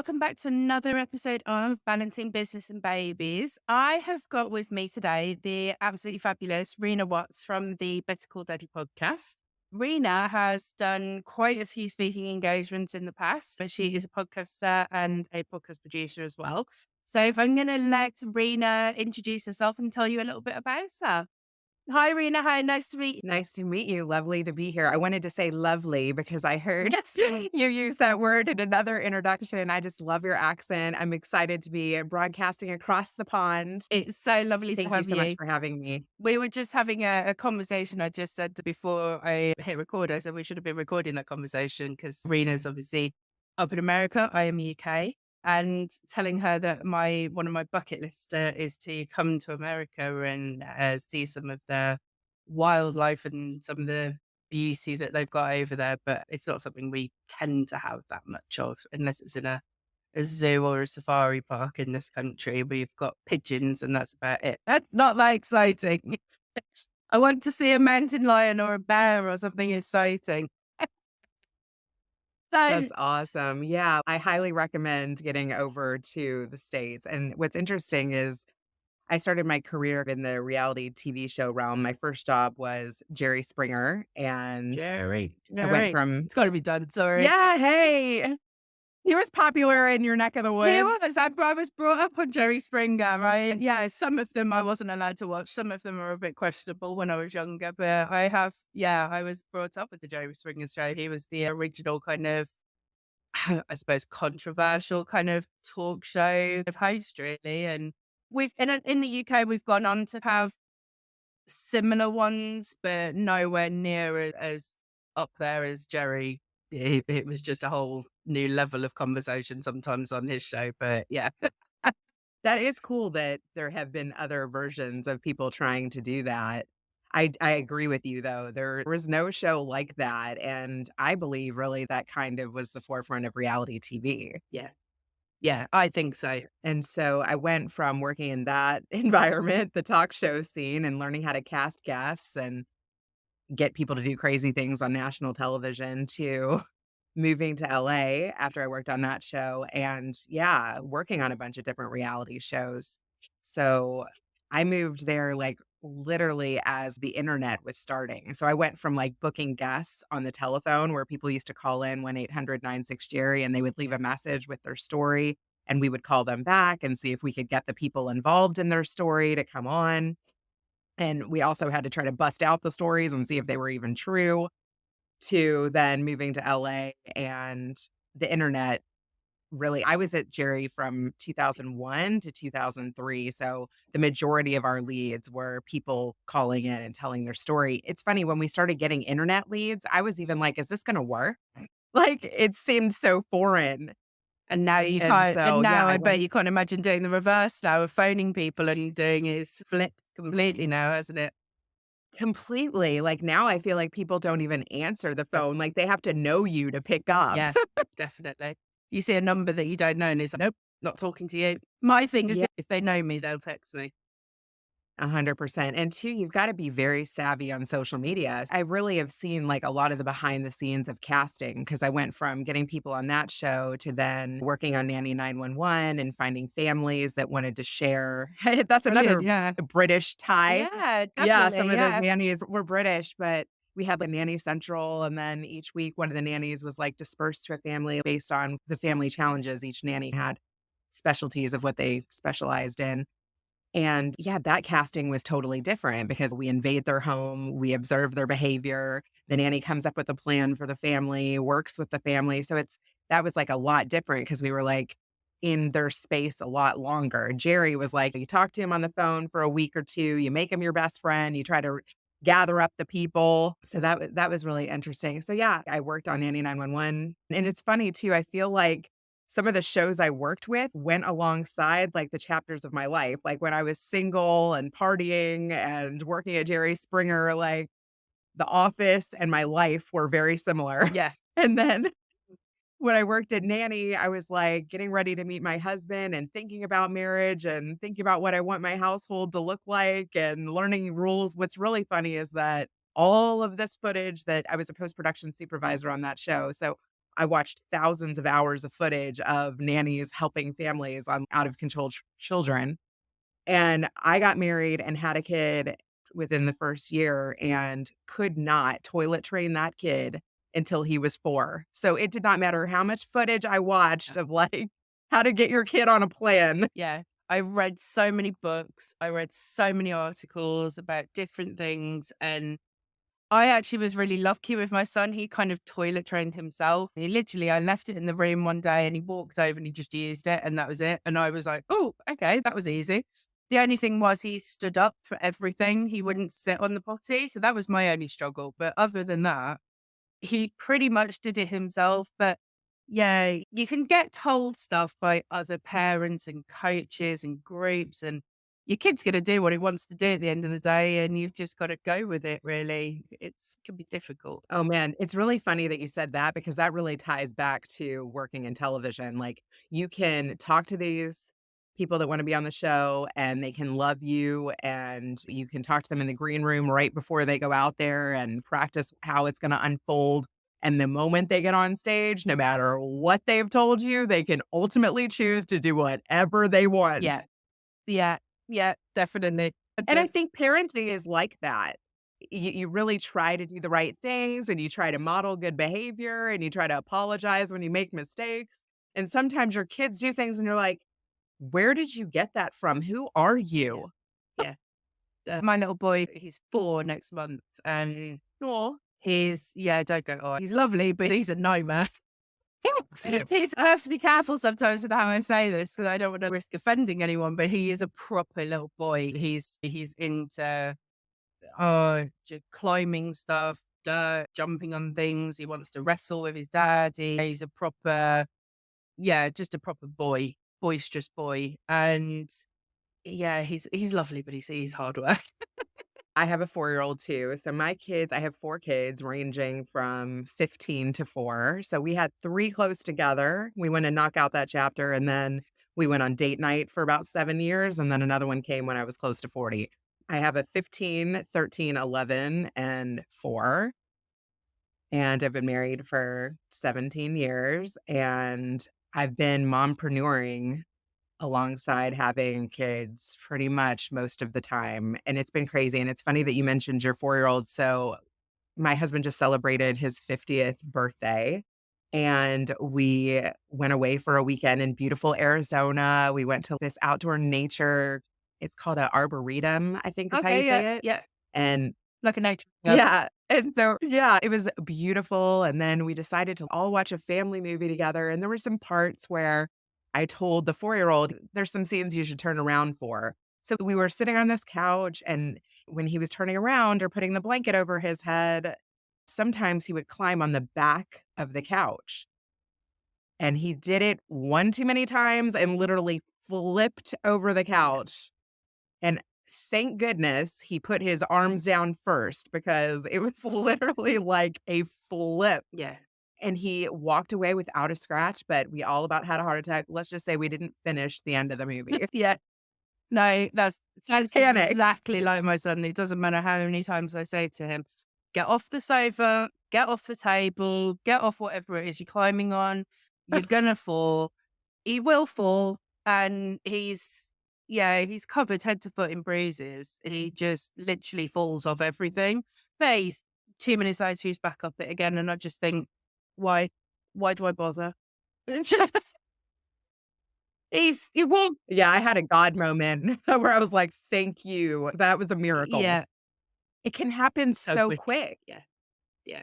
welcome back to another episode of Balancing Business and Babies. I have got with me today the absolutely fabulous Reena Watts from the Better Call Daddy podcast. Reena has done quite a few speaking engagements in the past, but she is a podcaster and a podcast producer as well. So if I'm going to let Reena introduce herself and tell you a little bit about her. Hi, Reena. Hi, nice to meet you. Nice to meet you. Lovely to be here. I wanted to say lovely because I heard Yes. you use that word in another introduction. I just love your accent. I'm excited to be broadcasting across the pond. It's so lovely to Thank you have so much you. for having me. We were just having a conversation. I just said before I hit record, I said we should have been recording that conversation because Rena's obviously up in America. I am UK. And telling her that one of my bucket list is to come to America and see some of the wildlife and some of the beauty that they've got over there. But it's not something we tend to have that much of unless it's in a zoo or a safari park in this country. We've got pigeons and that's about it. That's not that exciting. I want to see a mountain lion or a bear or something exciting. So, That's awesome. Yeah, I highly recommend getting over to the States. And what's interesting is I started my career in the reality TV show realm. My first job was Jerry Springer, and I went Jerry, from, it's got to be done. Sorry. yeah, hey, he was popular in your neck of the He woods. was. I was brought up on Jerry Springer, right? Yeah, some of them I wasn't allowed to watch. Some of them are a bit questionable when I was younger, but I was brought up with the Jerry Springer show. He was the original kind of, I suppose, controversial kind of talk show of host, really. And in the UK, we've gone on to have similar ones, but nowhere near as up there as Jerry. It was just a whole new level of conversation sometimes on his show. But yeah, That is cool that there have been other versions of people trying to do that. I agree with you though. There was no show like that, and I believe really that kind of was the forefront of reality TV. yeah, yeah, I think so. And so I went from working in that environment, the talk show scene, and learning how to cast guests and get people to do crazy things on national television to moving to LA after I worked on that show and, yeah, working on a bunch of different reality shows. So, I moved there, like, literally as the internet was starting. So, I went from, like, booking guests on the telephone where people used to call in 1-800-96-JERRY, and they would leave a message with their story, and we would call them back and see if we could get the people involved in their story to come on. And we also had to try to bust out the stories and see if they were even true, to then moving to LA and the internet. Really, I was at Jerry from 2001 to 2003, so the majority of our leads were people calling in and telling their story. It's funny, when we started getting internet leads, I was even like, "Is this gonna work?" Like, it seemed so foreign, And now you and can't. And so, yeah, now I I bet went you can't imagine doing the reverse now of phoning people and doing it's flipped completely now, hasn't it? completely. Like, now I feel like people don't even answer the phone, like, they have to know you to pick up. Yeah, definitely. You see a number that you don't know and it's like, nope, not talking to you. My thing is Yeah. if they know me, they'll text me. 100%. And two, you've got to be very savvy on social media. I really have seen like a lot of the behind the scenes of casting because I went from getting people on that show to then working on Nanny 911 and finding families that wanted to share. That's Brilliant. another Yeah. British tie. Yeah, Yeah, definitely. some of those Yeah. nannies were British, but we had the Nanny Central. And then each week, one of the nannies was like dispersed to a family based on the family challenges. Each nanny had specialties of what they specialized in. And yeah, that casting was totally different because we invade their home, we observe their behavior. The nanny comes up with a plan for the family, works with the family. So that was like a lot different because we were like in their space a lot longer. Jerry was like, you talk to him on the phone for a week or two, you make him your best friend, you try to gather up the people. So that was really interesting. So yeah, I worked on Nanny 911. And it's funny too. I feel like some of the shows I worked with went alongside, like, the chapters of my life. Like, when I was single and partying and working at Jerry Springer, like, The Office and my life were very similar. Yeah. And then when I worked at Nanny, I was, like, getting ready to meet my husband and thinking about marriage and thinking about what I want my household to look like and learning rules. What's really funny is that all of this footage that I was a post-production supervisor on that show, so I watched thousands of hours of footage of nannies helping families on out of control children. And I got married and had a kid within the first year and could not toilet train that kid until he was 4. So it did not matter how much footage I watched of, like, how to get your kid on a plan. Yeah. I read so many books. I read so many articles about different things. And I actually was really lucky with my son. He kind of toilet trained himself. He literally, I left it in the room one day and he walked over and he just used it and that was it. And I was like, oh, okay, that was easy. The only thing was he stood up for everything. He wouldn't sit on the potty. So that was my only struggle. But other than that, he pretty much did it himself. But yeah, you can get told stuff by other parents and coaches and groups, and your kid's going to do what he wants to do at the end of the day. And you've just got to go with it, really. It's can be difficult. Oh, man, it's really funny that you said that because that really ties back to working in television. Like, you can talk to these people that wanna be on the show, and they can love you, and you can talk to them in the green room right before they go out there and practice how it's gonna unfold, and the moment they get on stage, no matter what they've told you, they can ultimately choose to do whatever they want. Yeah. Yeah. Yeah. Definitely. And I think parenting is like that. You really try to do the right things and you try to model good behavior and you try to apologize when you make mistakes. And sometimes your kids do things and you're like, where did you get that from? Who are Yeah. you? Yeah. My little boy, he's 4 next month. And Oh, yeah, don't go, oh, he's lovely, but he's a nightmare. I have to be careful sometimes with how I say this because I don't want to risk offending anyone, but he is a proper little boy. He's into climbing stuff, dirt, jumping on things. He wants to wrestle with his dad. He's a proper, yeah, just a proper boy, boisterous boy. And yeah, he's lovely, but he's hard work. I have a 4-year-old too. So my kids, I have 4 kids ranging from 15 to 4. So we had 3 close together. We went and knock out that chapter and then we went on date night for about 7 years and then another one came when I was close to 40. I have a 15, 13, 11, and 4. And I've been married for 17 years and I've been mompreneuring alongside having kids pretty much most of the time, and it's been crazy, and it's funny that you mentioned your 4-year-old. So, my husband just celebrated his 50th birthday, and we went away for a weekend in beautiful Arizona. We went to this outdoor nature it's called a arboretum, I think is how you Okay, yeah, say it, yeah, and like a nature. yeah, and so yeah, it was beautiful, and then we decided to all watch a family movie together, and there were some parts where I told the 4-year-old, "There's some scenes you should turn around for." So we were sitting on this couch, and when he was turning around or putting the blanket over his head, sometimes he would climb on the back of the couch, and he did it one too many times and literally flipped over the couch and thank goodness he put his arms down first because it was literally like a flip. Yeah. And he walked away without a scratch, but we all about had a heart attack. Let's just say we didn't finish the end of the movie. Yeah. No, that's sounds Panic. exactly like my son. It doesn't matter how many times I say to him, "Get off the sofa, get off the table, get off whatever it is you're climbing on. You're gonna fall." He will fall, and yeah, he's covered head to foot in bruises. He just literally falls off everything. But he's 2 minutes later, he's back up it again, and I just think, why? Why do I bother? It's just he won't. Yeah, I had a God moment where I was like, thank you. That was a miracle. Yeah, It can happen so so quick. quick. Yeah. Yeah.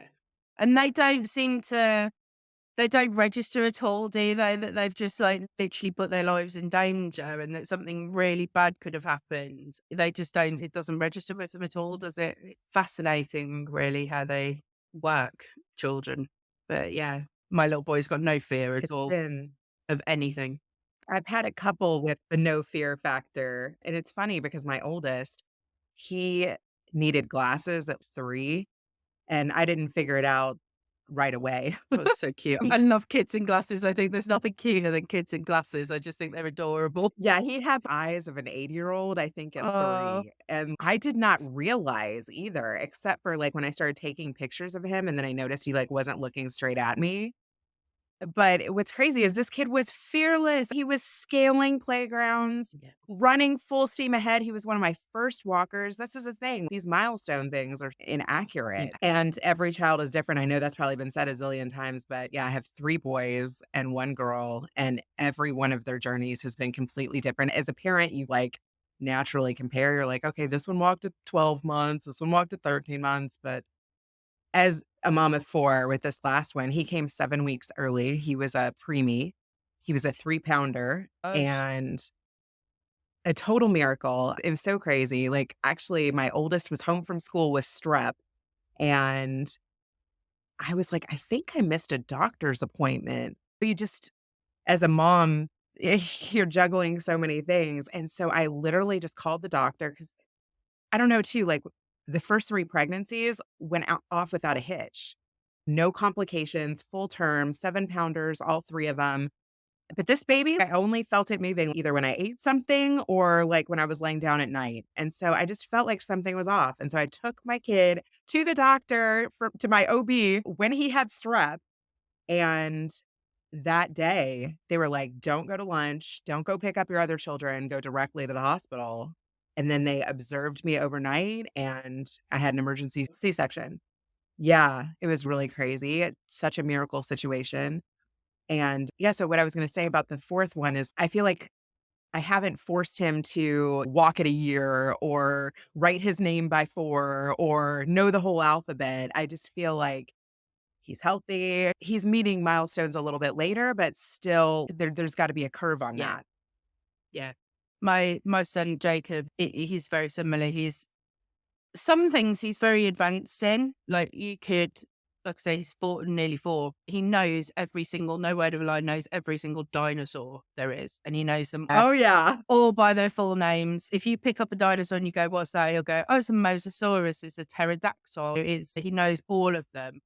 And they don't register at all, do they? That they've just like literally put their lives in danger and that something really bad could have happened. They just don't, it doesn't register with them at all, does it? It's fascinating, really, how they work, children. But yeah, my little boy's got no fear at It's all been of anything. I've had a couple with the no fear factor. And it's funny because my oldest, he needed glasses at 3 and I didn't figure it out right away. Oh, it's so cute. I love kids in glasses. I think there's nothing cuter than kids in glasses. I just think they're adorable. Yeah, he had eyes of an 8-year-old, I think, at Oh, 3, and I did not realize either, except for, like, when I started taking pictures of him, and then I noticed he, like, wasn't looking straight at me. But what's crazy is this kid was fearless. He was scaling playgrounds, Yeah. running full steam ahead. He was one of my first walkers. This is the thing. These milestone things are Yeah. inaccurate. And every child is different. I know that's probably been said a zillion times, but yeah, I have 3 boys and 1 girl, and every one of their journeys has been completely different. As a parent, you like naturally compare. You're like, okay, this one walked at 12 months, this one walked at 13 months, but as a mom of 4 with this last one, he came 7 weeks early. He was a preemie. He was a 3-pounder Gosh. and a total miracle. It was so crazy. Like, actually, my oldest was home from school with strep, and I was like, "I think I missed a doctor's appointment." You just as a mom, you're juggling so many things, and so I literally just called the doctor because I don't know too, like, the first 3 pregnancies went off without a hitch. No complications, full term, 7-pounders, all 3 of them. But this baby, I only felt it moving either when I ate something or, like, when I was laying down at night, and so I just felt like something was off, and so I took my kid to the doctor to my OB when he had strep, and that day, they were like, "Don't go to lunch, don't go pick up your other children, go directly to the hospital." And then they observed me overnight, and I had an emergency C-section. Yeah, it was really crazy. It's such a miracle situation. And yeah, so what I was gonna say about the 4th one is I feel like I haven't forced him to walk at a year or write his name by 4 or know the whole alphabet. I just feel like he's healthy. He's meeting milestones a little bit later, but still there's gotta be a curve on Yeah. that. Yeah. My son Jacob, he's very similar. He's some things he's very advanced in. Like you could, like I say, he's 4, nearly 4. He knows every single, no word of a lie, knows every single dinosaur there is, and he knows them Oh, yeah. all by their full names. If you pick up a dinosaur and you go, "What's that?" He'll go, "Oh, it's a mosasaurus. It's a pterodactyl." He knows all of them,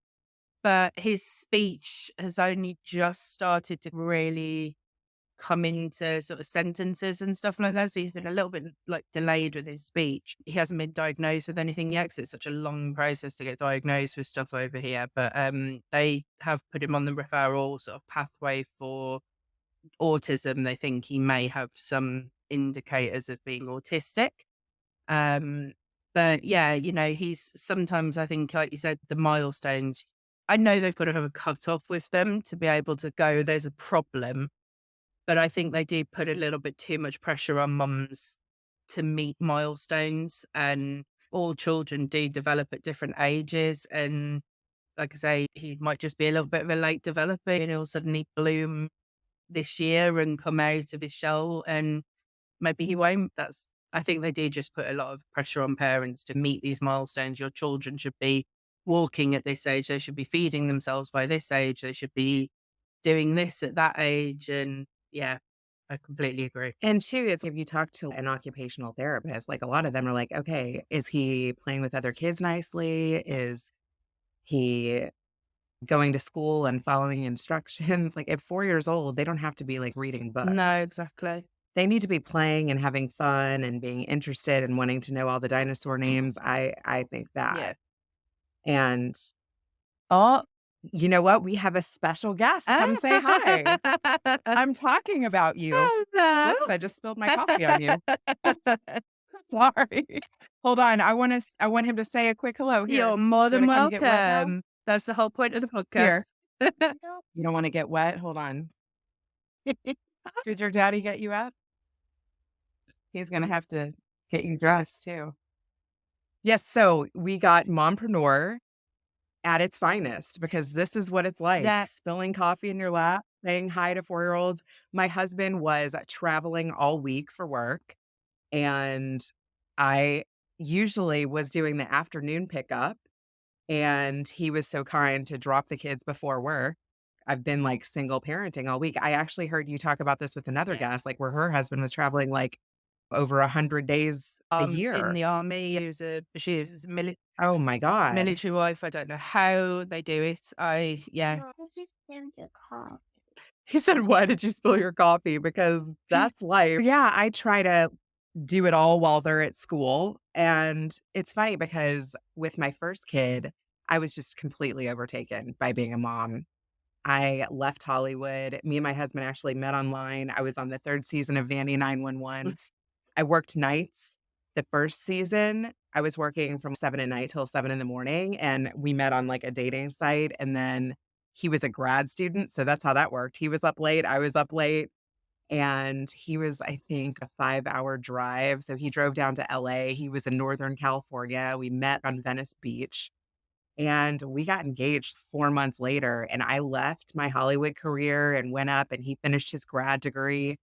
but his speech has only just started to really come into sort of sentences and stuff like that. So he's been a little bit like delayed with his speech. He hasn't been diagnosed with anything yet because it's such a long process to get diagnosed with stuff over here. But they have put him on the referral sort of pathway for autism. They think he may have some indicators of being autistic. Um, but yeah, he's sometimes I think, like you said, the milestones. I know they've got to have a cut off with them to be able to go, there's a problem, but I think they do put a little bit too much pressure on mums to meet milestones, and all children do develop at different ages. And like I say, he might just be a little bit of a late developer and he'll suddenly bloom this year and come out of his shell, and maybe he won't. I think they do just put a lot of pressure on parents to meet these milestones. Your children should be walking at this age. They should be feeding themselves by this age. They should be doing this at that age. And yeah, I completely agree. And 2, it's if you talk to an occupational therapist, like, a lot of them are like, "Okay, is he playing with other kids nicely? Is he going to school and following instructions?" Like, at 4 years old, they don't have to be, like, reading No, books. exactly. They need to be playing and having fun and being interested and wanting to know all the dinosaur names. I think Yeah. that. And, oh, you know what? We have a special guest. Come say hi. I'm talking about you. Hello. Whoops, I just spilled my coffee on you. Sorry. Hold on. I want him to say a quick hello. Here. You're more You than wanna come get wet now? welcome. That's the whole point of the Here. podcast. You don't wanna get wet? Hold on. Did your daddy get you up? He's gonna have to get you dressed too. Yes, so we got mompreneur at its finest because this is what it's like, Yeah. spilling coffee in your lap, saying hi to 4-year-olds. My husband was traveling all week for work, and I usually was doing the afternoon pickup, and he was so kind to drop the kids before work. I've been, like, single parenting all week. I actually heard you talk about this with another Yeah. guest, like, where her husband was traveling, like, over 100 days a In year. the army, she was a Oh my god. military wife. I don't know how they do it. Yeah. He said, "Why did you spill your coffee?" Because that's life. Yeah, I try to do it all while they're at school, and it's funny because with my first kid, I was just completely overtaken by being a mom. I left Hollywood. Me and my husband actually met online. I was on the 3rd season of Nanny 911. I worked nights. The 1st season, I was working from 7 at night till 7 in the morning, and we met on, like, a dating site, and then he was a grad student, so that's how that worked. He was up late, I was up late, and he was, I think, a 5-hour drive, so he drove down to LA. He was in Northern California. We met on Venice Beach, and we got engaged 4 months later, and I left my Hollywood career and went up, and he finished his grad degree,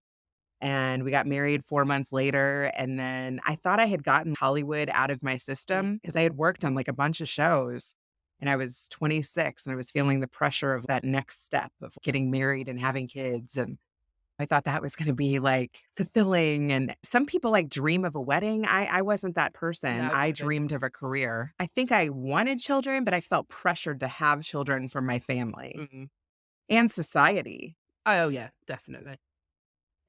and we got married 4 months later, and then I thought I had gotten Hollywood out of my system because I had worked on, like, a bunch of shows, and I was 26, and I was feeling the pressure of that next step of getting married and having kids, and I thought that was gonna be, like, fulfilling, and some people, like, dream of a wedding. I wasn't that person. No, I never. dreamed of a career. I think I wanted children, but I felt pressured to have children from my family Mm. and society. Oh, yeah, definitely.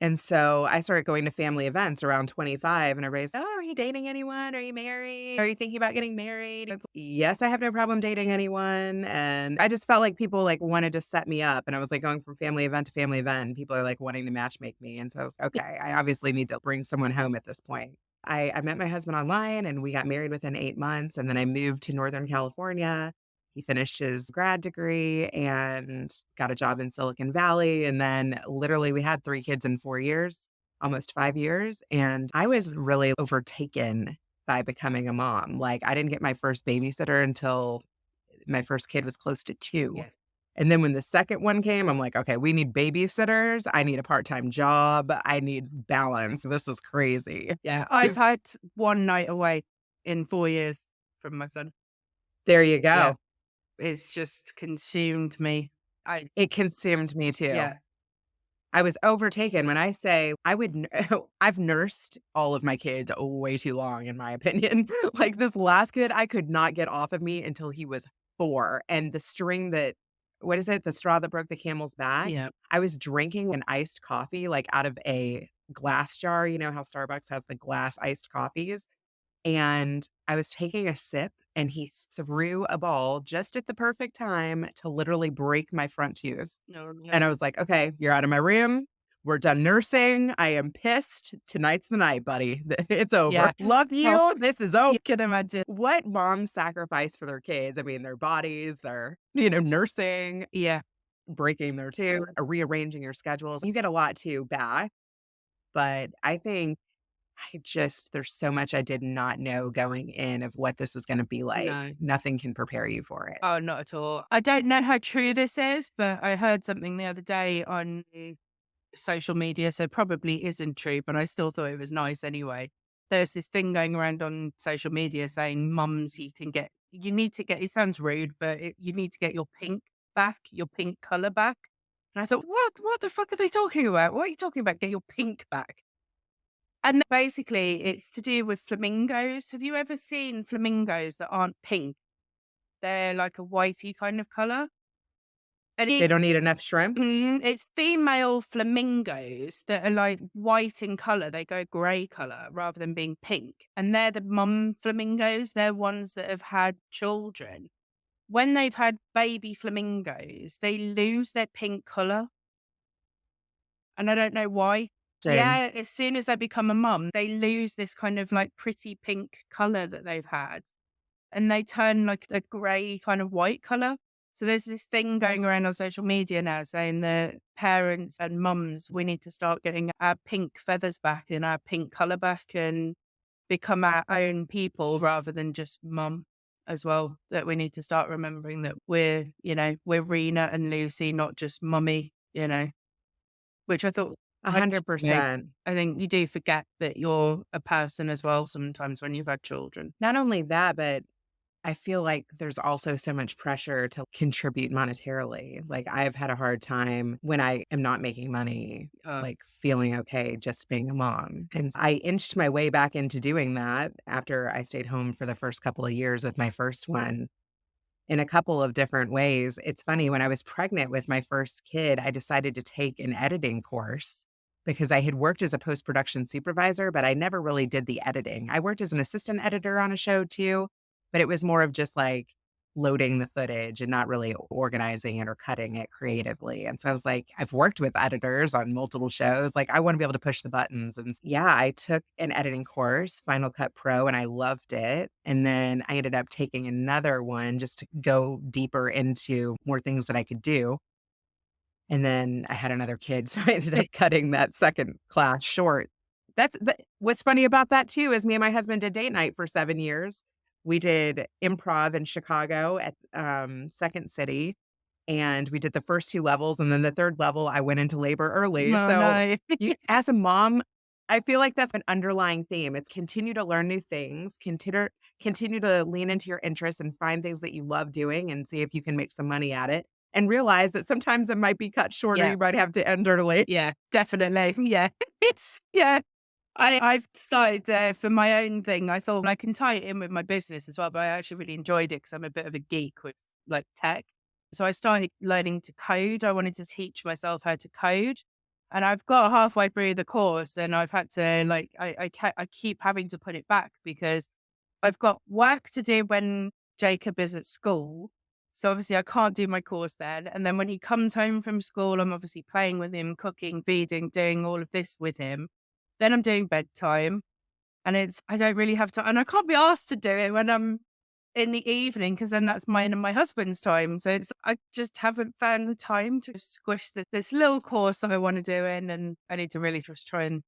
And so I started going to family events around 25 and everybody's, "Oh, are you dating anyone? Are you married? Are you thinking about getting married?" It's, yes, I have no problem dating anyone. And I just felt like people like wanted to set me up. And I was like going from family event to family event and people are like wanting to match make me. And so I was, okay, I obviously need to bring someone home at this point. I met my husband online and we got married within 8 months. And then I moved to Northern California. He finished his grad degree and got a job in Silicon Valley, and then literally we had 3 kids in 4 years, almost 5 years, and I was really overtaken by becoming a mom. Like, I didn't get my first babysitter until my first kid was close to 2. Yeah. And then when the second one came, I'm like, "Okay, we need babysitters, I need a part-time job, I need balance, this is crazy." Yeah. I've had 1 night away in 4 years from my son. There you Yeah. go. It's just consumed me. I It consumed me too. Yeah. I was overtaken. When I say I would n I've nursed all of my kids way too long, in my opinion. Like, this last kid, I could not get off of me until he was 4, and the string that what is it? The straw that broke the camel's back? Yeah. I was drinking an iced coffee, like, out of a glass jar. You know how Starbucks has the glass iced coffees? And I was taking a sip, and he threw a ball just at the perfect time to literally break my front tooth. No, no. And I was like, "Okay, you're out of my room. We're done nursing. I am pissed. Tonight's the night, buddy. It's over. Yeah. Love Oh, you. This is over." you can imagine. What moms sacrifice for their kids? I mean, their bodies, their, nursing, Yeah. breaking their tooth, rearranging your schedules. You get a lot too back, but I think there's so much I did not know going in of what this was gonna be like. No. Nothing can prepare you for it. Oh, not at all. I don't know how true this is, but I heard something the other day on social media, so probably isn't true, but I still thought it was nice anyway. There's this thing going around on social media saying, mums, you need to get, it sounds rude, but you need to get your pink back, your pink color back. And I thought, what the fuck are they talking about? What are you talking about? Get your pink back. And basically, it's to do with flamingos. Have you ever seen flamingos that aren't pink? They're like a whitey kind of color. And They don't eat enough shrimp? it's female flamingos that are like white in color. They go grey color rather than being pink. And they're the mum flamingos. They're ones that have had children. When they've had baby flamingos, they lose their pink color. And I don't know why. Same. Yeah, as soon as they become a mum, they lose this kind of like pretty pink color that they've had. And they turn like a grey kind of white color. So there's this thing going around on social media now saying that parents and mums, we need to start getting our pink feathers back and our pink color back and become our own people rather than just mum as well. That we need to start remembering that we're Rena and Lucy, not just mummy, which I thought, actually, 100%. I think you do forget that you're a person as well sometimes when you've had children. Not only that, but I feel like there's also so much pressure to contribute monetarily. Like, I've had a hard time when I am not making money, Uh, like, feeling okay just being a mom. And I inched my way back into doing that after I stayed home for the first couple of years with my first one in a couple of different ways. It's funny, when I was pregnant with my first kid, I decided to take an editing course because I had worked as a post-production supervisor, but I never really did the editing. I worked as an assistant editor on a show too, but it was more of just like loading the footage and not really organizing it or cutting it creatively. And so I was like, I've worked with editors on multiple shows. Like, I want to be able to push the buttons. And yeah, I took an editing course, Final Cut Pro, and I loved it. And then I ended up taking another one just to go deeper into more things that I could do. And then I had another kid, so I ended up cutting that second class short. What's funny about that too is me and my husband did date night for 7 years. We did improv in Chicago at, Second City, and we did the first 2 levels, and then the 3rd level, I went into labor early. Oh, So, no. you as a mom, I feel like that's an underlying theme. It's continue to learn new things, continue to lean into your interests and find things that you love doing and see if you can make some money at it, and realize that sometimes it might be cut short or Yeah. you might have to end early. Yeah, definitely. Yeah. Yeah. I've started for my own thing. I thought I can tie it in with my business as well, but I actually really enjoyed it because I'm a bit of a geek with like tech. So I started learning to code. I wanted to teach myself how to code, and I've got halfway through the course, and I've had to like I keep having to put it back because I've got work to do when Jacob is at school. So obviously I can't do my course then. And then when he comes home from school, I'm obviously playing with him, cooking, feeding, doing all of this with him. Then I'm doing bedtime. And I don't really have to, and I can't be asked to do it when I'm in the evening because then that's mine and my husband's time. So I just haven't found the time to squish this little course that I want to do in. And I need to really just try and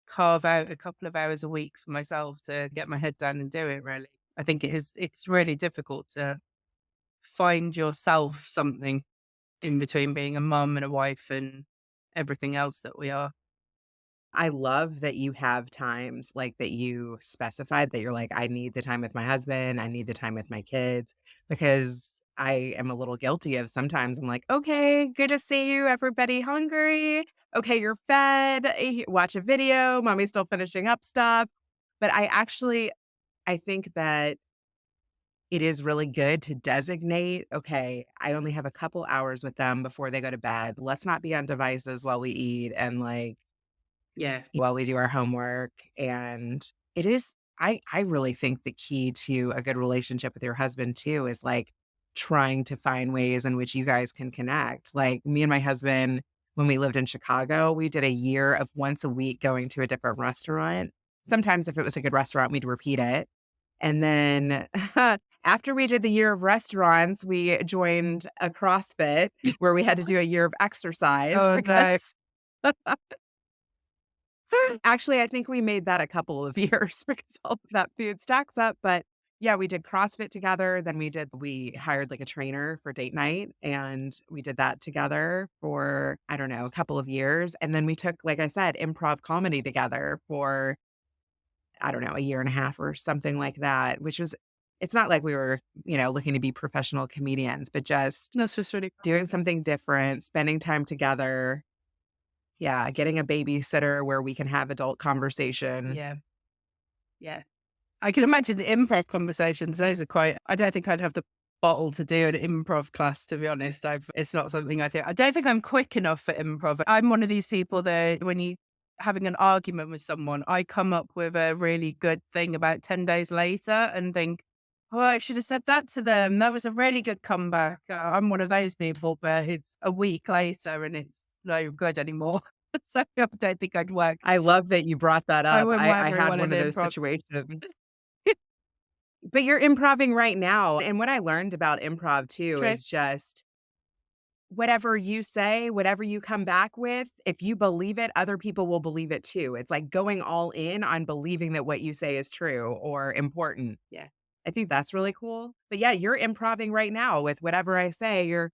carve out a couple of hours a week for myself to get my head down and do it really. I think it's really difficult to find yourself something in between being a mum and a wife and everything else that we are. I love that you have times, like, that you specified that you're like, "I need the time with my husband, I need the time with my kids," because I am a little guilty of sometimes I'm like, "Okay, good to see you. Everybody hungry? Okay, you're fed. Watch a video. Mommy's still finishing up stuff." But I think that it is really good to designate, "Okay, I only have a couple hours with them before they go to bed. Let's not be on devices while we eat and, like, Yeah. while we do our homework." And it is I really think the key to a good relationship with your husband too is, like, trying to find ways in which you guys can connect. Like, me and my husband, when we lived in Chicago, we did a year of once a week going to a different restaurant. Sometimes if it was a good restaurant, we'd repeat it. And then after we did the year of restaurants, we joined a CrossFit where we had to do a year of exercise Oh no. because actually, I think we made that a couple of years because all of that food stacks up, but yeah, we did CrossFit together, then we hired, like, a trainer for date night, and we did that together for, I don't know, a couple of years, and then we took, like I said, improv comedy together for, I don't know, a year and a half or something like that, which was it's not like we were, looking to be professional comedians, but just That's just really doing something different, spending time together. Yeah, getting a babysitter where we can have adult conversation. yeah. Yeah. I can imagine the improv conversations. Those are quite I don't think I'd have the bottle to do an improv class, to be honest. It's not something I don't think I'm quick enough for improv. I'm one of these people that when you having an argument with someone, I come up with a really good thing about 10 days later and think, oh, I should have said that to them. That was a really good comeback. I'm one of those people, but it's a week later and it's no good anymore. So I don't think I'd work. I love that you brought that I up. wouldn't I work I very had well one in of those improv. situations. But you're improving right now, and what I learned about improv too True. is just whatever you say, whatever you come back with, if you believe it, other people will believe it too. It's like going all in on believing that what you say is true or important. Yeah. I think that's really cool. But yeah, you're improving right now with whatever I say. You're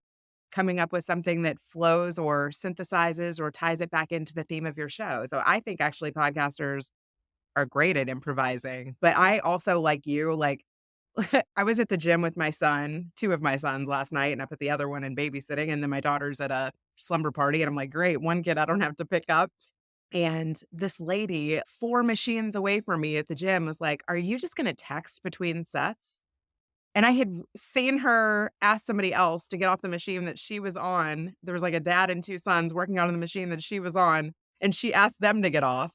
coming up with something that flows or synthesizes or ties it back into the theme of your show. So I think actually podcasters are great at improvising. But I also, like you, like I was at the gym with my son, 2 of my sons last night, and I put the other one in babysitting, and then my daughter's at a slumber party, and I'm like, "Great, one kid I don't have to pick up." And this lady 4 machines away from me at the gym was like, "Are you just gonna text between sets?" And I had seen her ask somebody else to get off the machine that she was on. There was like a dad and 2 sons working out on the machine that she was on, and she asked them to get off.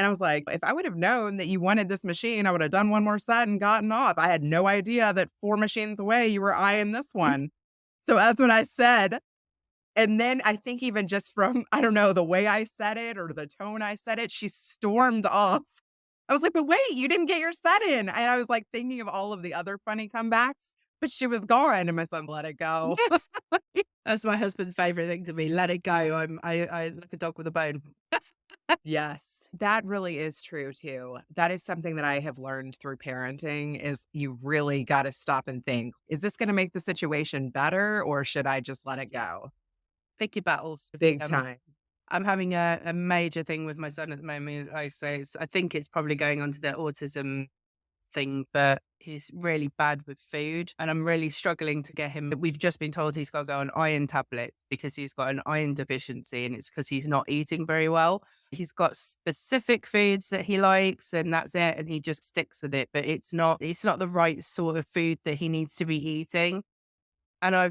And I was like, if I would have known that you wanted this machine, I would have done one more set and gotten off. I had no idea that 4 machines away, you were eyeing this one. So that's what I said. And then I think even just from, I don't know, the way I said it or the tone I said it, she stormed off. I was like, "But wait, you didn't get your set in." And I was, like, thinking of all of the other funny comebacks, but she was gone, and my son let it go. Yes. That's my husband's favorite thing to me. Let it go. I like a dog with a bone. Yes, that really is true too. That is something that I have learned through parenting is you really gotta stop and think, "Is this gonna make the situation better, or should I just let it go?" Pick your battles. Big time. I'm having a major thing with my son at the moment. Like I say, I think it's probably going on to the autism thing, but he's really bad with food. And I'm really struggling to get him. We've just been told he's got to go on iron tablets because he's got an iron deficiency and it's because he's not eating very well. He's got specific foods that he likes and that's it. And he just sticks with it. But it's not the right sort of food that he needs to be eating. And I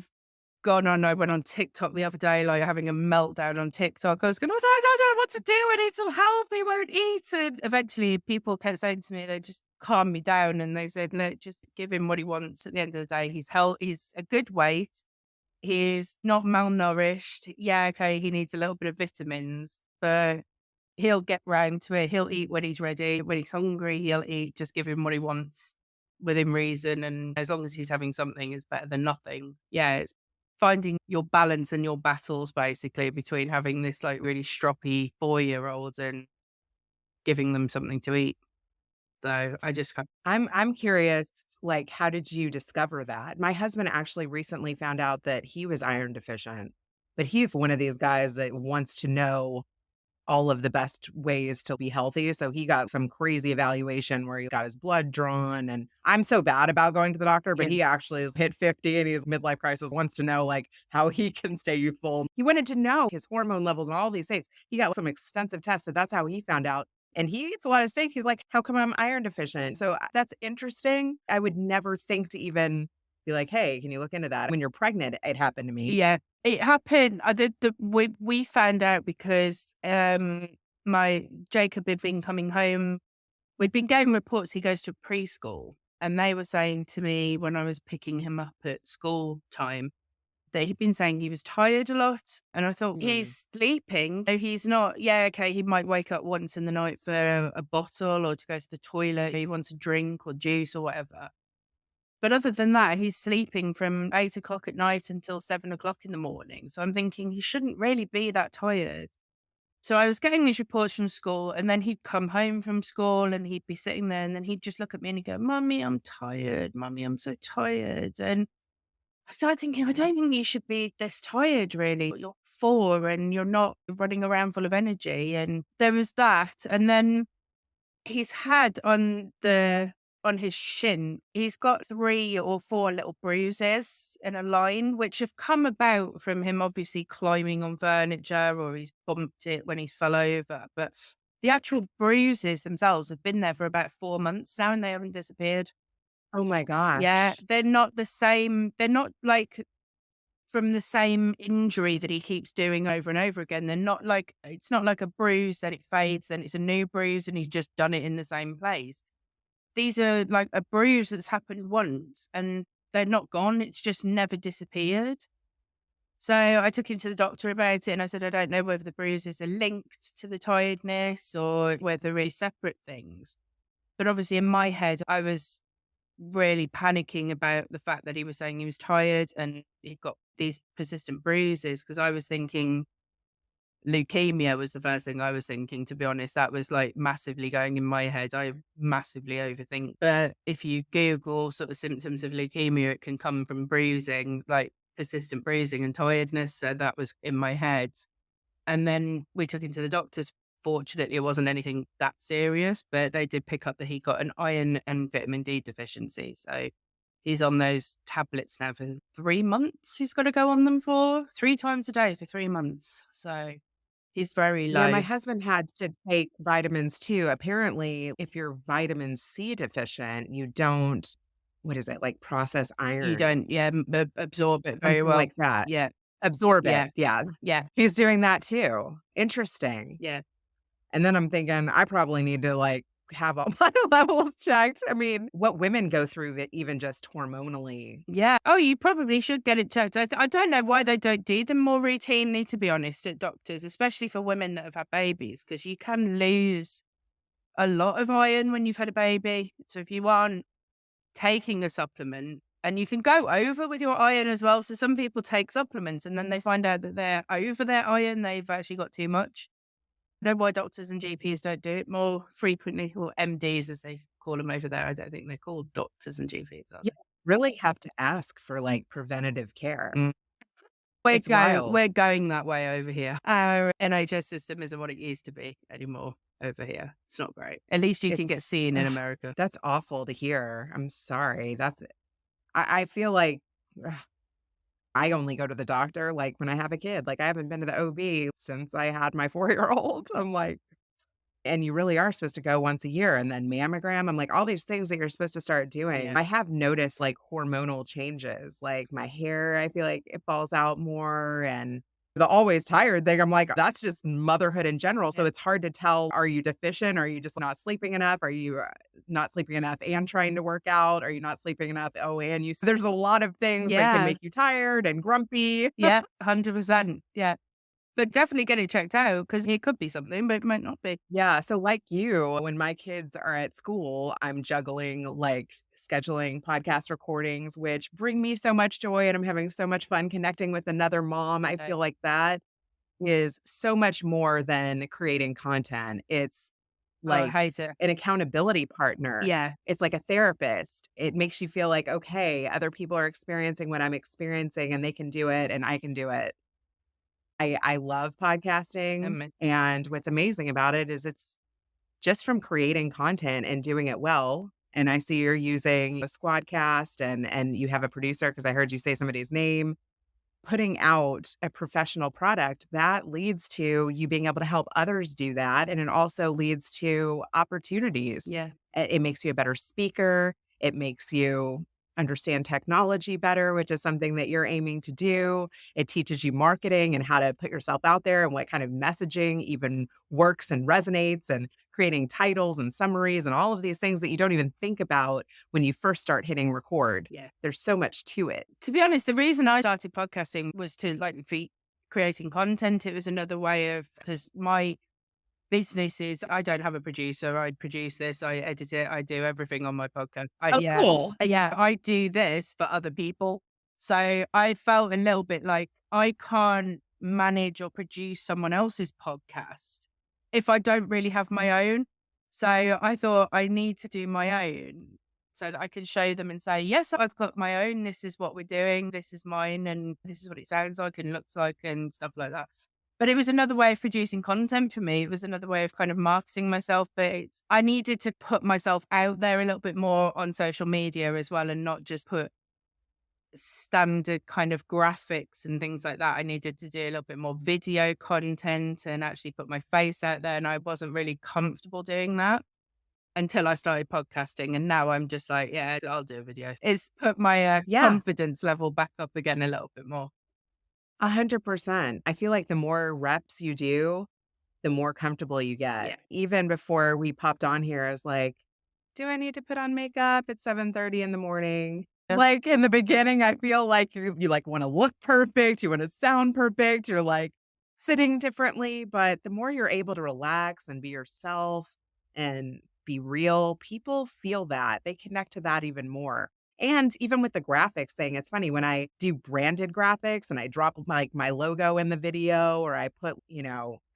went on TikTok the other day, like having a meltdown on TikTok. I was going, I don't know what to do. I need some help. He won't eat. And eventually people kept saying to me, they just calmed me down and they said, look, just give him what he wants. At the end of the day, he's a good weight. He's not malnourished. Yeah, okay, he needs a little bit of vitamins, but he'll get round to it. He'll eat when he's ready. When he's hungry, he'll eat. Just give him what he wants within reason. And as long as he's having something, it's better than nothing. Yeah, it's finding your balance and your battles basically between having this like really stroppy 4-year-old and giving them something to eat. So I just kind I'm curious, like, how did you discover that? My husband actually recently found out that he was iron deficient, but he's one of these guys that wants to know all of the best ways to be healthy. So he got some crazy evaluation where he got his blood drawn. And I'm so bad about going to the doctor, but yeah, he actually has hit 50 and he's midlife crisis, wants to know like how he can stay youthful. He wanted to know his hormone levels and all these things. He got some extensive tests. So that's how he found out. And he eats a lot of steak. He's like, how come I'm iron deficient? So that's interesting. I would never think to even be like, hey, can you look into that? When you're pregnant, it happened to me. yeah. It happened. I did we found out because my Jacob had been coming home. We'd been getting reports he goes to preschool, and they were saying to me when I was picking him up at school time that he'd been saying he was tired a lot. And I thought, Mm. he's sleeping. So he's not, yeah, okay, he might wake up once in the night for a bottle or to go to the toilet. He wants a drink or juice or whatever. But other than that, he's sleeping from 8 o'clock at night until 7 o'clock in the morning. So I'm thinking he shouldn't really be that tired. So I was getting these reports from school, and then he'd come home from school and he'd be sitting there and then he'd just look at me and he'd go, Mummy, I'm tired. Mummy, I'm so tired. And I started thinking, I don't think you should be this tired, really. You're 4 and you're not running around full of energy. And there was that. And then he's had on his shin, he's got 3 or 4 little bruises in a line, which have come about from him obviously climbing on furniture or he's bumped it when he fell over. But the actual bruises themselves have been there for about 4 months now and they haven't disappeared. Oh my Yeah, gosh. they're not the same. They're not like from the same injury that he keeps doing over and over again. They're not like, it's not like a bruise, then it fades, then it's a new bruise, and he's just done it in the same place. These are like a bruise that's happened once and they're not gone. It's just never disappeared. So I took him to the doctor about it and I said, I don't know whether the bruises are linked to the tiredness or whether they're separate things. But obviously in my head, I was really panicking about the fact that he was saying he was tired and he'd got these persistent bruises because I was thinking leukemia was the first thing I was thinking, to be honest. That was like massively going in my head. I massively overthink. But if you Google sort of symptoms of leukemia, it can come from bruising, like persistent bruising and tiredness. So that was in my head. And then we took him to the doctors. Fortunately, it wasn't anything that serious, but they did pick up that he got an iron and vitamin D deficiency. So he's on those tablets now for 3 months. He's got to go on them for 3 times a day for 3 months. So he's very Yeah, my low. husband had to take vitamins too. Apparently, if you're vitamin C deficient, you don't, what is it, like process You iron, don't, yeah, absorb it very something well. like that. Yeah, Absorb yeah, it. Yeah. yeah, He's doing that too. Interesting. yeah. And then I'm thinking, I probably need to like have all my levels checked. I mean, what women go through it, even just hormonally. Yeah. Oh, you probably should get it checked. I don't know why they don't do them more routinely, to be honest, at doctors, especially for women that have had babies, because you can lose a lot of iron when you've had a baby. So if you aren't taking a supplement, and you can go over with your iron as well. So some people take supplements and then they find out that they're over their iron. They've actually got too much. I don't know why doctors and GPs don't do it more frequently, or MDs as they call them over there. I don't think they're called doctors and GPs, are You really have to ask for like preventative care. they? It's wild. We're going that way over here. Our NHS system isn't what it used to be anymore over here. It's not great. At least you can get It's seen in America. that's awful to hear. I'm sorry. I feel like ugh, I only go to the doctor like when I have a kid. Like I haven't been to the OB since I had my 4-year-old. I'm like, and you really are supposed to go once a year and then mammogram. I'm like, all these things that you're supposed to start doing. Yeah. I have noticed like hormonal changes. Like my hair, I feel like it falls out more. And the always tired thing, I'm like, that's just motherhood in general. So Yeah. it's hard to tell, are you deficient? Are you just not sleeping enough? Are you not sleeping enough and trying to work out? Are you not sleeping enough? Oh, and you, so there's a lot of things that can Yeah. make you tired and grumpy. Yeah. 100%. Yeah. But definitely get it checked out because it could be something, but it might not be. Yeah, so like you, when my kids are at school, I'm juggling like scheduling podcast recordings, which bring me so much joy and I'm having so much fun connecting with another mom. I Okay. feel like that is so much more than creating content. It's Oh, I like hate it. an accountability partner. Yeah. It's like a therapist. It makes you feel like, okay, other people are experiencing what I'm experiencing and they can do it and I can do it. I love podcasting, Um, and what's amazing about it is it's just from creating content and doing it well. And I see you're using a Squadcast and you have a producer because I heard you say somebody's name. Putting out a professional product that leads to you being able to help others do that. And it also leads to opportunities. yeah. It makes you a better speaker. It makes you understand technology better, which is something that you're aiming to do. It teaches you marketing and how to put yourself out there and what kind of messaging even works and resonates and creating titles and summaries and all of these things that you don't even think about when you first start hitting record. Yeah. There's so much to it. To be honest, the reason I started podcasting was to like for creating content. It was another way of, because my business is, I don't have a producer. I produce this, I edit it, I do everything on my podcast. Oh, Yeah. cool. Yeah. I do this for other people. So I felt a little bit like I can't manage or produce someone else's podcast if I don't really have my own. So I thought I need to do my own so that I can show them and say, yes, I've got my own. This is what we're doing. This is mine. And this is what it sounds like and looks like and stuff like that. But it was another way of producing content for me. It was another way of kind of marketing myself. But I needed to put myself out there a little bit more on social media as well, and not just put standard kind of graphics and things like that. I needed to do a little bit more video content and actually put my face out there. And I wasn't really comfortable doing that until I started podcasting. And now I'm just like, yeah, I'll do a video. It's put my Yeah, confidence level back up again a little bit more. 100%. I feel like the more reps you do, the more comfortable you get. Yeah. Even before we popped on here, I was like, do I need to put on makeup at 7:30 in the morning? Yeah. Like in the beginning, I feel like you like want to look perfect, you want to sound perfect, you're like sitting differently, but the more you're able to relax and be yourself and be real, people feel that. They connect to that even more. And even with the graphics thing, it's funny when I do branded graphics and I drop my logo in the video or I put,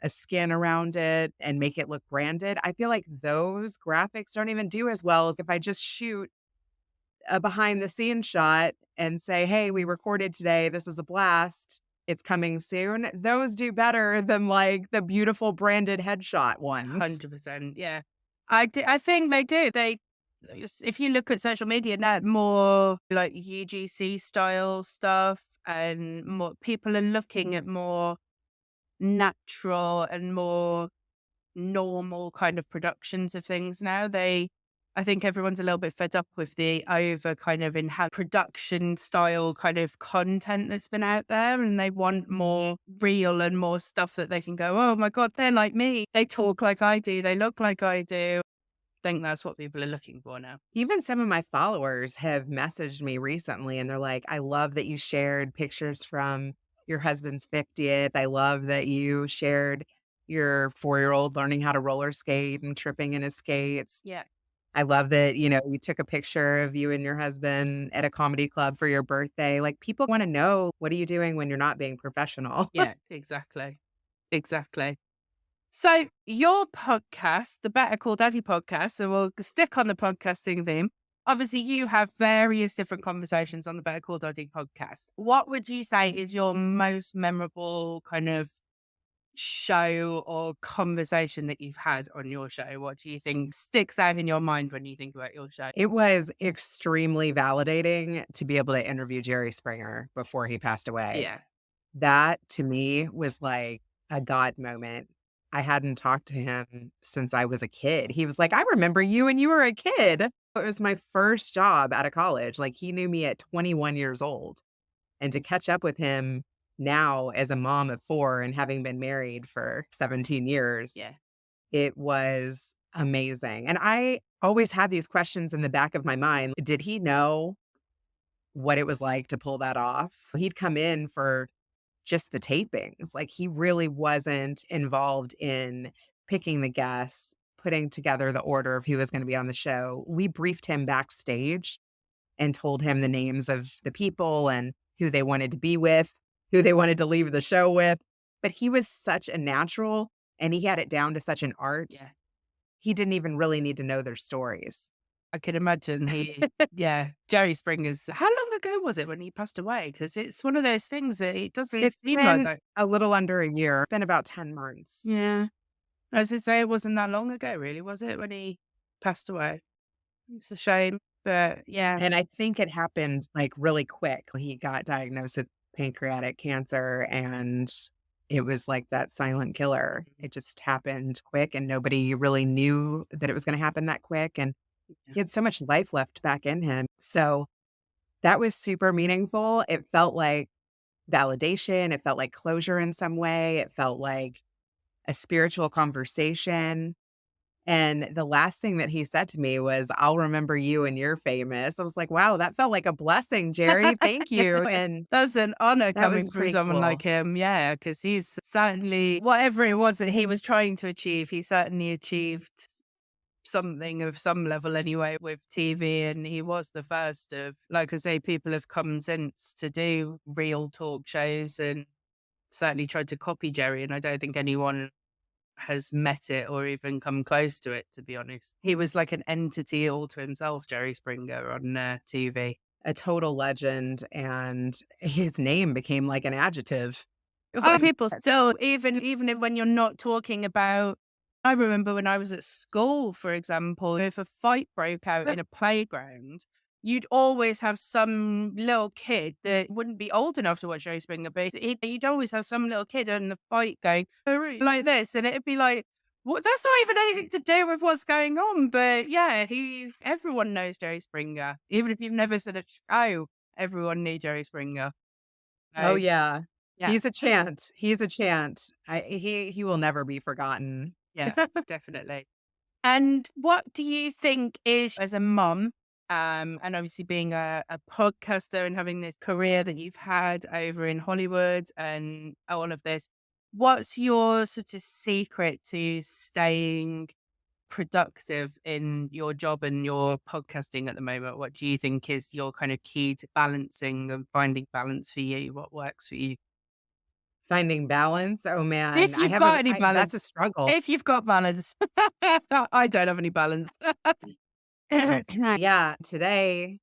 a skin around it and make it look branded. I feel like those graphics don't even do as well as if I just shoot a behind the scenes shot and say, "Hey, we recorded today. This is a blast. It's coming soon." Those do better than like the beautiful branded headshot ones. 100%. Yeah. I think they do. If you look at social media now, more like UGC style stuff, and more people are looking at more natural and more normal kind of productions of things now. I think everyone's a little bit fed up with the over kind of enhanced production style kind of content that's been out there, and they want more real and more stuff that they can go, oh my God, they're like me. They talk like I do. They look like I do. I think that's what people are looking for now. Even some of my followers have messaged me recently and they're like, I love that you shared pictures from your husband's 50th. I love that you shared your 4-year-old learning how to roller skate and tripping in his skates. Yeah. I love that, you took a picture of you and your husband at a comedy club for your birthday. Like, people want to know, what are you doing when you're not being professional? Yeah, exactly. Exactly. So your podcast, the Better Call Daddy podcast, so we'll stick on the podcasting theme. Obviously, you have various different conversations on the Better Call Daddy podcast. What would you say is your most memorable kind of show or conversation that you've had on your show? What do you think sticks out in your mind when you think about your show? It was extremely validating to be able to interview Jerry Springer before he passed away. Yeah. That to me was like a God moment. I hadn't talked to him since I was a kid. He was like, I remember you when you were a kid. It was my first job out of college. Like, he knew me at 21 years old. And to catch up with him now as a mom of 4 and having been married for 17 years, Yeah. it was amazing. And I always had these questions in the back of my mind. Did he know what it was like to pull that off? He'd come in for just the tapings. Like, he really wasn't involved in picking the guests, putting together the order of who was going to be on the show. We briefed him backstage and told him the names of the people and who they wanted to be with, who they wanted to leave the show with. But he was such a natural and he had it down to such an art. Yeah. He didn't even really need to know their stories. I can imagine yeah, Jerry Springer's. How long ago was it when he passed away? Because it's one of those things that it doesn't It's seem like been that. a little under a year. It's been about 10 months. Yeah. As I say, it wasn't that long ago, really, was it, when he passed away? It's a shame, but yeah. And I think it happened, like, really quick. He got diagnosed with pancreatic cancer, and it was like that silent killer. It just happened quick, and nobody really knew that it was gonna happen that quick, and Yeah. he had so much life left back in him. So, that was super meaningful. It felt like validation, it felt like closure in some way, it felt like a spiritual conversation. And the last thing that he said to me was, "I'll remember you when you're famous." I was like, "Wow, that felt like a blessing, Jerry. Thank you." And That's an honor that was coming from pretty someone like cool. him, yeah, because he's certainly whatever it was that he was trying to achieve, he certainly achieved something of some level anyway with TV, and he was the first of, like I say, people have come since to do real talk shows and certainly tried to copy Jerry, and I don't think anyone has met it or even come close to it, to be honest. He was like an entity all to himself, Jerry Springer, on TV. A total legend, and his name became like an adjective. Oh, Like, people still, when you're not talking about, I remember when I was at school, for example, if a fight broke out in a playground, you'd always have some little kid that wouldn't be old enough to watch Jerry Springer, but you'd always have some little kid in the fight going like this, and it'd be like, what? That's not even anything to do with what's going on. But yeah, everyone knows Jerry Springer, even if you've never seen a show. Everyone knew Jerry Springer. oh, So yeah. yeah, He's a chant. He's a chant. He will never be forgotten. yeah, definitely. And what do you think is, as a mum, and obviously being a podcaster and having this career that you've had over in Hollywood and all of this, what's your sort of secret to staying productive in your job and your podcasting at the moment? What do you think is your kind of key to balancing and finding balance for you? What works for you? Finding balance? Oh, man. If you've got any That's a balance, struggle. if you've got balance, I don't have any balance. Yeah, today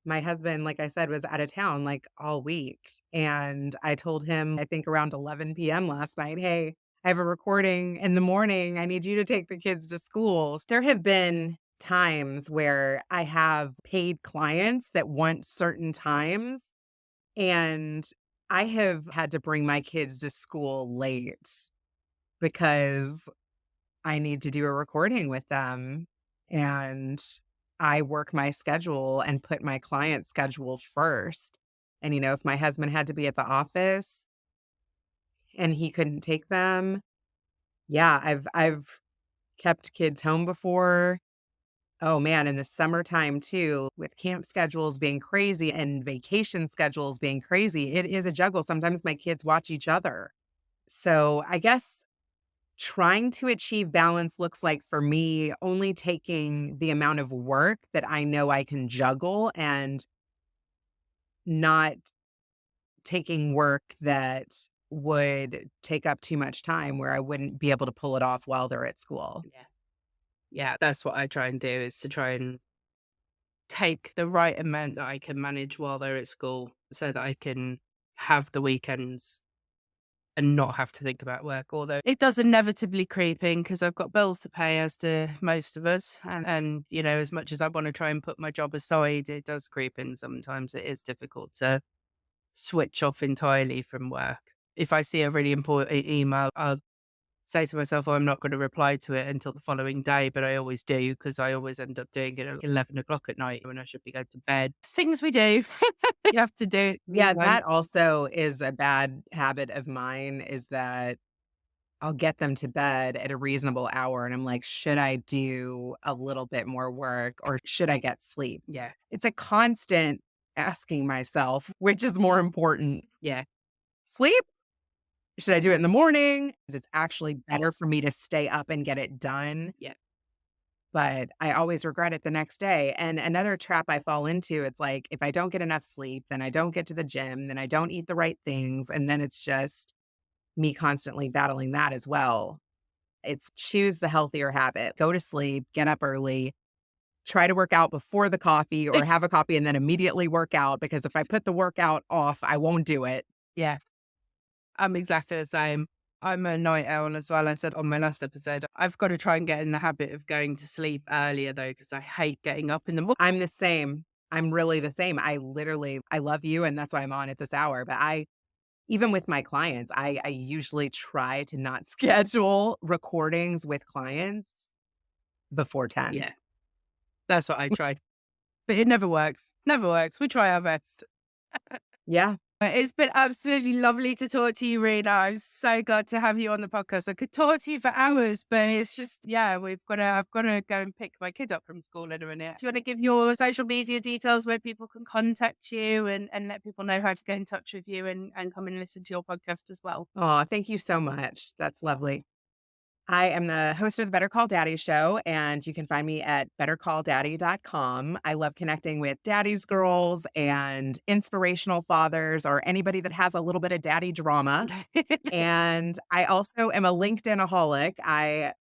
my husband, like I said, was out of town, like, all week, and I told him, I think around 11 p.m. last night, "Hey, I have a recording in the morning. I need you to take the kids to school." There have been times where I have paid clients that want certain times, and I have had to bring my kids to school late because I need to do a recording with them. and I work my schedule and put my client's schedule first. And, if my husband had to be at the office and he couldn't take them, yeah, I've kept kids home before. Oh man, in the summertime too, with camp schedules being crazy and vacation schedules being crazy, it is a juggle. Sometimes my kids watch each other. So I guess trying to achieve balance looks like for me only taking the amount of work that I know I can juggle and not taking work that would take up too much time where I wouldn't be able to pull it off while they're at school. Yeah. Yeah, that's what I try and do is to try and take the right amount that I can manage while they're at school so that I can have the weekends and not have to think about work. Although it does inevitably creep in because I've got bills to pay, as do most of us. And, as much as I want to try and put my job aside, it does creep in sometimes. It is difficult to switch off entirely from work. If I see a really important email, I'll say to myself, "Oh, I'm not going to reply to it until the following day," but I always do because I always end up doing it at 11 o'clock at night when I should be going to bed. Things we do. You have to do it Yeah, that sometimes. also is a bad habit of mine is that I'll get them to bed at a reasonable hour and I'm like, should I do a little bit more work or should I get sleep? Yeah, It's a constant asking myself, which is more important? yeah, Sleep? Should I do it in the morning? Is it's actually better for me to stay up and get it done? yeah. But I always regret it the next day. And another trap I fall into, it's like if I don't get enough sleep, then I don't get to the gym, then I don't eat the right things. And then it's just me constantly battling that as well. It's choose the healthier habit. Go to sleep, get up early, try to work out before the coffee or have a coffee and then immediately work out because if I put the workout off, I won't do it. Yeah, I'm exactly the same. I'm a night owl as well. I said on my last episode, I've got to try and get in the habit of going to sleep earlier though, because I hate getting up in the morning. I'm the same. I'm really the same. I love you and that's why I'm on at this hour. But even with my clients, I usually try to not schedule recordings with clients before 10. Yeah, that's what I tried, but it never works. Never works. We try our best. Yeah. It's been absolutely lovely to talk to you, Reena. I'm so glad to have you on the podcast. I could talk to you for hours, but it's just, yeah, I've got to go and pick my kids up from school in a minute. Do you want to give your social media details where people can contact you and let people know how to get in touch with you and come and listen to your podcast as well? Oh, thank you so much. That's lovely. I am the host of the Better Call Daddy show, and you can find me at bettercalldaddy.com. I love connecting with daddy's girls and inspirational fathers or anybody that has a little bit of daddy drama. And I also am a LinkedIn-aholic. I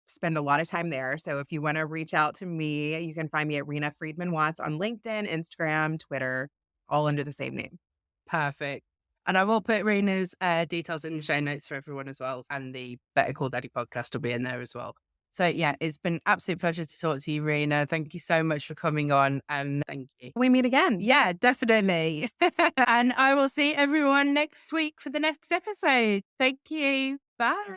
spend a lot of time there. So if you want to reach out to me, you can find me at Reena Freidman Watts on LinkedIn, Instagram, Twitter, all under the same name. Perfect. And I will put Rena's details in the show notes for everyone as well. And the Better Call Daddy podcast will be in there as well. So yeah, it's been an absolute pleasure to talk to you, Reena. Thank you so much for coming on and thank you. We meet again. Yeah, definitely. And I will see everyone next week for the next episode. Thank you. Bye.